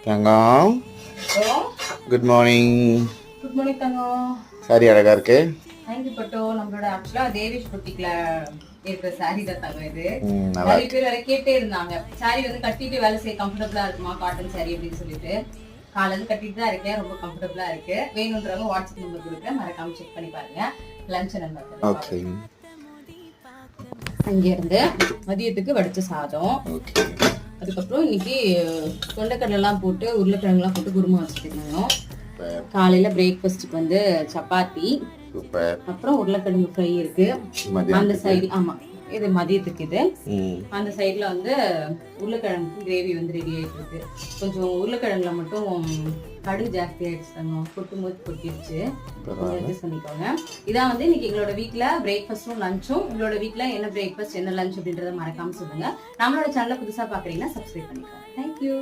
தங்கம் good morning. Good morning தங்கம். Sorry அழகா இருக்கு. Thank you பட்டோ. நம்மளோட ஆக்சுவலா தேவிஷ் புட்டிக்ல இருக்கிற சாரி தான் தங்கம் இது. நிறைய பேர் வேற கேட்டே இருந்தாங்க, சாரி வந்து கட்டிட்டு வேலை செய்ய கம்ஃபர்டபுளா இருக்குமா காட்டன் சாரி அப்படின்னு சொல்லிட்டு. காலையில கட்டிட்டு தான் இருக்கேன், ரொம்ப கம்ஃபர்டபுளா இருக்கு. வேணுன்றவங்க வாட்ஸ்அப் நம்பர் கொடுக்குறேன், மறக்காம செக் பண்ணி பாருங்க. Lunch number. ஓகே. அங்க இருந்து மதியத்துக்கு வடிச்ச சாதம். ஓகே. அதுக்கப்புறம் இன்னைக்கு கொண்டைக்கடலாம் போட்டு உருளைக்கிழங்குலாம் போட்டு குருமா வச்சுருக்கோம். காலையில பிரேக்ஃபாஸ்ட்டுக்கு வந்து சப்பாத்தி, அப்புறம் உருளைக்கிழங்கு ஃப்ரை இருக்கு. அந்த சைடு ஆமா இது மதியத்துக்கு. இது அந்த சைடுல வந்து உருளைக்கிழங்கு கிரேவி வந்து ரெடி ஆயிட்டு இருக்கு. கொஞ்சம் உருளைக்கிழங்குல மட்டும் கடுகு ஜாஸ்தி ஆயிடுச்சு, கொட்டும் போது கொட்டிடுச்சு, அட்ஜஸ்ட் பண்ணிக்கோங்க. இதான் வந்து இன்னைக்கு எங்களோட வீட்ல பிரேக்ஃபாஸ்டும் லஞ்சும். உங்களோட வீட்ல என்ன பிரேக்ஃபாஸ்ட் என்ன லஞ்ச் அப்படின்றத மறக்காம சொல்லுங்க. நம்மளோட சேனலை புதுசா பாக்குறீங்கன்னா சப்ஸ்கிரைப் பண்ணிக்கோங்க. தேங்க்யூ.